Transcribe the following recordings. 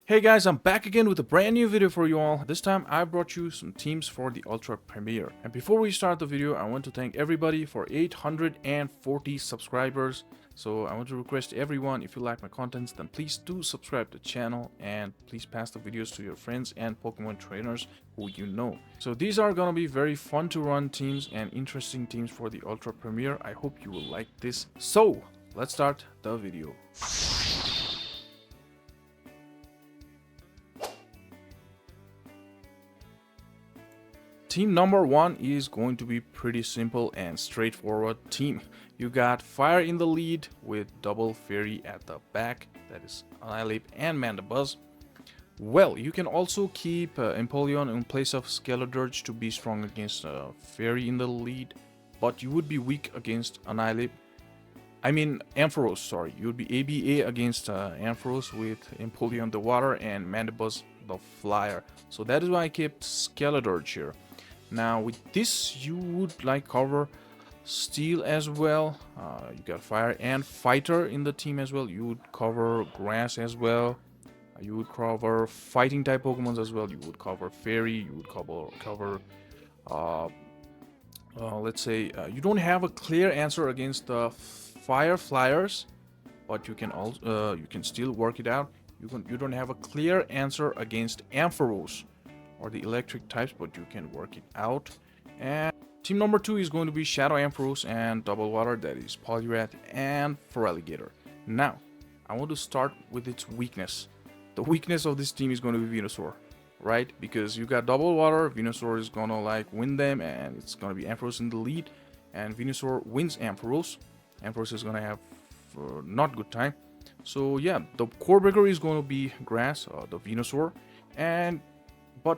Hey guys, I'm back again with a brand new video for you all. This time I brought you some teams for the Ultra Premiere. And before we start the video, I want to thank everybody for 840 subscribers. So I want to request everyone, if you like my contents, then please do subscribe to the channel and please pass the videos to your friends and Pokemon trainers who you know. So these are gonna be very fun to run teams and interesting teams for the Ultra Premiere. I hope you will like this. So let's start the video. Team number one is going to be pretty simple and straightforward team. You got Fire in the lead with double Fairy at the back, that is Annihilape and Mandibuzz. Well, you can also keep Empoleon in place of Skeledirge to be strong against Fairy in the lead, but you would be weak against Annihilape. I mean Ampharos, sorry. You would be ABA against Ampharos with Empoleon the water and Mandibuzz the flyer. So that is why I kept Skeledirge here. Now with this you would like cover Steel as well. You got Fire and Fighter in the team as well. You would cover Grass as well. You would cover Fighting type Pokemons as well. You would cover Fairy. You would cover let's say you don't have a clear answer against the Fire Flyers, but you can also you can still work it out. You don't have a clear answer against Ampharos or the electric types, but you can work it out. And team number two is going to be Shadow Ampharos and Double Water, that is Poliwrath and Feraligatr. Now, I want to start with its weakness. The weakness of this team is going to be Venusaur, right? Because you got Double Water, Venusaur is gonna like win them, and it's gonna be Ampharos in the lead, and Venusaur wins Ampharos. Ampharos is gonna have not good time. So yeah, the core breaker is going to be Grass, the Venusaur, but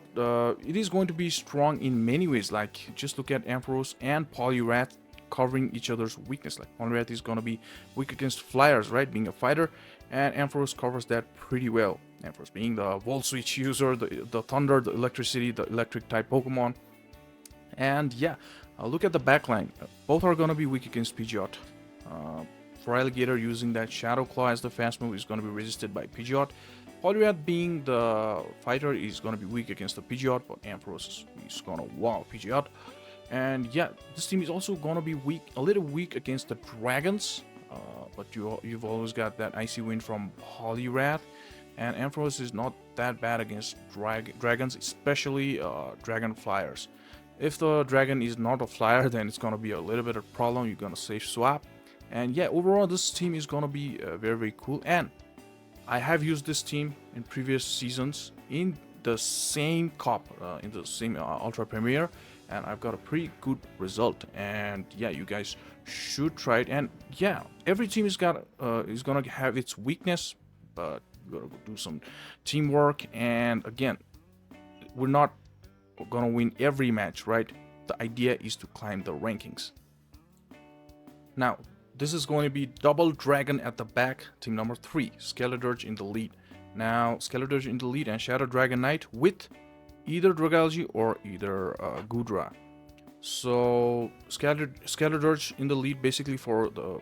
it is going to be strong in many ways. Like just look at Ampharos and Poliwrath covering each other's weakness. Like Poliwrath is going to be weak against Flyers, right, being a fighter, and Ampharos covers that pretty well. Ampharos being the Volt Switch user, the Thunder, the Electricity, the electric type Pokemon. And yeah, look at the backline. Both are going to be weak against Pidgeot. Feraligatr using that Shadow Claw as the fast move is going to be resisted by Pidgeot. Poliwrath being the fighter is going to be weak against the Pidgeot, but Ampharos is going to wow Pidgeot. And yeah, this team is also going to be weak, a little weak against the Dragons, but you've always got that Icy Wind from Poliwrath, and Ampharos is not that bad against Dragons, especially Dragon Flyers. If the Dragon is not a Flyer, then it's going to be a little bit of a problem. You're going to safe swap. And yeah, overall this team is going to be very cool, and I have used this team in previous seasons in the same cup, in the same Ultra Premiere, and I've got a pretty good result. And yeah, you guys should try it. And yeah, every team is gonna have its weakness, but you gotta do some teamwork. And again, we're not gonna win every match, right? The idea is to climb the rankings. Now, this is going to be Double Dragon at the back, team number 3, Skeledirge in the lead. Now, Skeledirge in the lead and Shadow Dragon Knight with either Dragalge or either Goodra. So, Skeledirge in the lead basically for the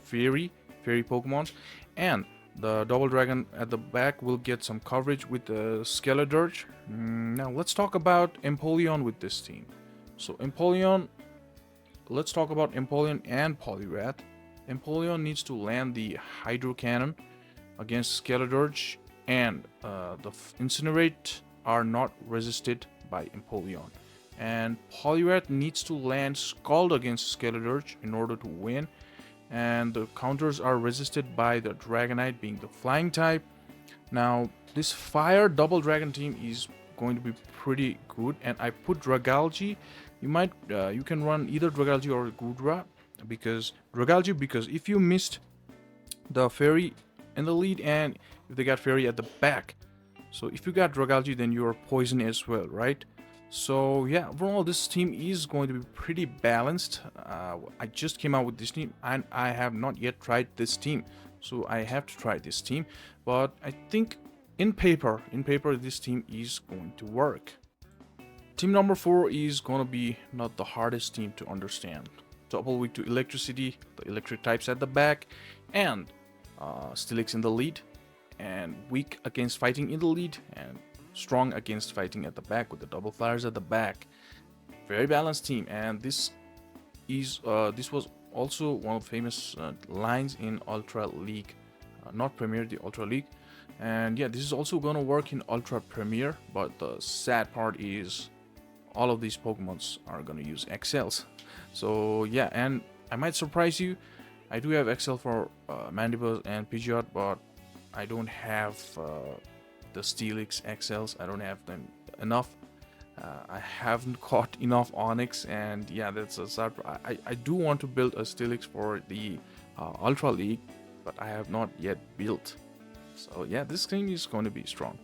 Fairy Pokemons, and the Double Dragon at the back will get some coverage with the Skeledirge. Now, let's talk about Empoleon with this team. So, let's talk about Empoleon and Poliwrath. Empoleon needs to land the Hydro Cannon against Skeledirge, and the Incinerate are not resisted by Empoleon. And Poliwrath needs to land Scald against Skeledirge in order to win, and the counters are resisted by the Dragonite being the flying type. Now, this Fire Double Dragon team is going to be pretty good, and I put Dragalge. You can run either Dragalge or Goodra because if you missed the Fairy in the lead and if they got Fairy at the back, so if you got Dragalge, then you're Poison as well, right? So yeah, overall this team is going to be pretty balanced. I just came out with this team and I have not yet tried this team, so I have to try this team. But I think in paper this team is going to work. Team number 4 is gonna be not the hardest team to understand. Double weak to Electricity, the electric types at the back, and Steelix in the lead. and weak against fighting in the lead, and strong against fighting at the back with the double flyers at the back. Very balanced team, and this was also one of the famous lines in Ultra League, not Premier, the Ultra League. And yeah, this is also gonna work in Ultra Premier, but the sad part is all of these Pokemons are gonna use XLs. So yeah, and I might surprise you, I do have XL for Mandibuzz and Pidgeot, but I don't have the Steelix XLs. I don't have them enough. I haven't caught enough Onyx, and yeah, that's a sad. I do want to build a Steelix for the Ultra League, but I have not yet built. So yeah, this team is going to be strong.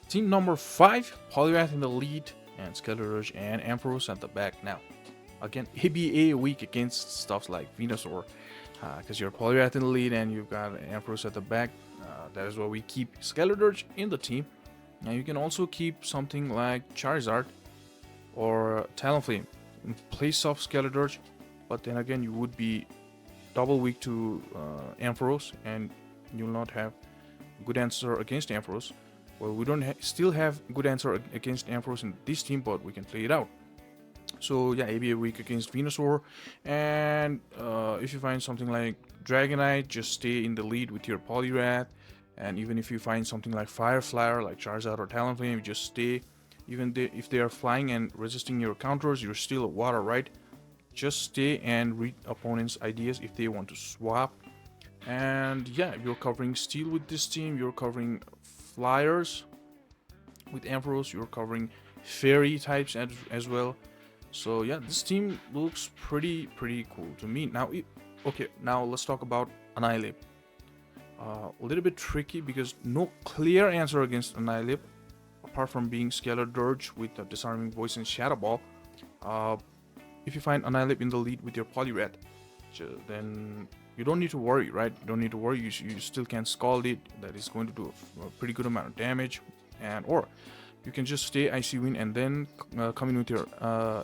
Team number 5, Poliwrath in the lead, and Skeletorge and Ampharos at the back. Now, again, ABA weak against stuff like Venusaur, because you're Poliwrath in the lead and you've got Ampharos at the back. That is why we keep Skeletorge in the team. Now you can also keep something like Charizard or Talonflame in place of Skeletorge, but then again you would be double weak to Ampharos, and you'll not have good answer against Ampharos. Well, we don't still have good answer against Ampharos in this team, but we can play it out. So yeah, ABA weak against Venusaur, and if you find something like Dragonite, just stay in the lead with your Poliwrath. And even if you find something like Fire Flyer, like Charizard or Talonflame, you just stay. Even if they are flying and resisting your counters, you're still water, right? Just stay and read opponents' ideas if they want to swap. And yeah, you're covering Steel with this team. You're covering Flyers with Ampharos. You're covering Fairy types as well. So yeah, this team looks pretty cool to me. Now, okay, now let's talk about Annihilate. A little bit tricky because no clear answer against Annihilate, apart from being Skeletorge with the Disarming Voice and Shadow Ball. If you find Annihilate in the lead with your Poliwrath, then you don't need to worry, right? You don't need to worry. You still can Scald it. That is going to do a pretty good amount of damage, or you can just stay Icy Wind and then come in with your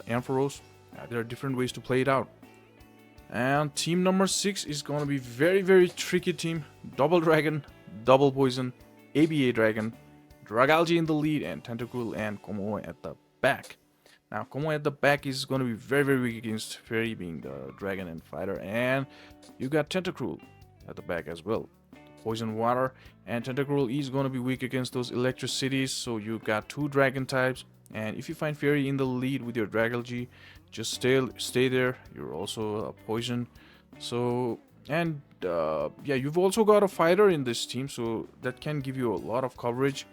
Ampharos. There are different ways to play it out. And team number 6 is going to be very tricky team. Double Dragon, Double Poison, ABA Dragon, Dragalge in the lead, and Tentacruel and Komoe at the back. Now, Komoe at the back is going to be very weak against Fairy, being the Dragon and Fighter. And you got Tentacruel at the back as well. Poison Water, and Tentacruel is going to be weak against those Electricities. So you got 2 Dragon types. And if you find Fairy in the lead with your Dragalge, just stay there. You're also a Poison. So, and yeah, you've also got a Fighter in this team, so that can give you a lot of coverage.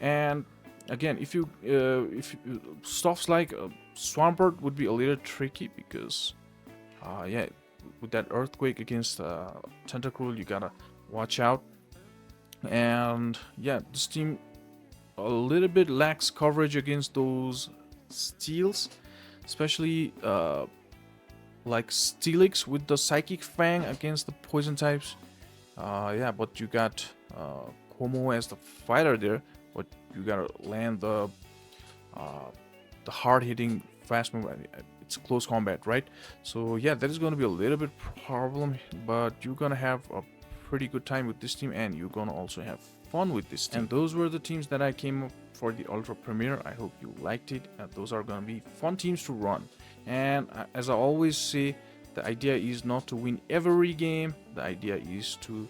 And again, if stuffs like Swampert would be a little tricky because yeah, with that Earthquake against Tentacruel, you gotta watch out. And yeah, this team a little bit lacks coverage against those Steels, especially like Steelix with the Psychic Fang against the Poison types. Yeah, but you got Komoe as the Fighter there, but you gotta land the hard-hitting fast move. It's close combat, right? So yeah, that is gonna be a little bit problem, but you're gonna have a pretty good time with this team, and you're gonna also have fun with this team. And those were the teams that I came up for the Ultra Premier. I hope you liked it. Those are gonna be fun teams to run. And as I always say, the idea is not to win every game. The idea is to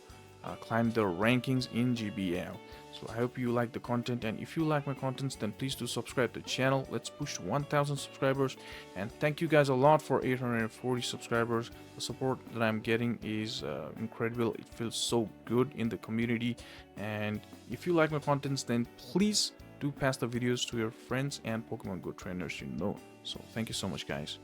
climb the rankings in GBL. So I hope you like the content, and if you like my contents, then please do subscribe to the channel. Let's push to 1,000 subscribers, and thank you guys a lot for 840 subscribers. The support that I'm getting is incredible. It feels so good in the community, and if you like my contents, then please do pass the videos to your friends and Pokemon Go trainers you know. So thank you so much, guys.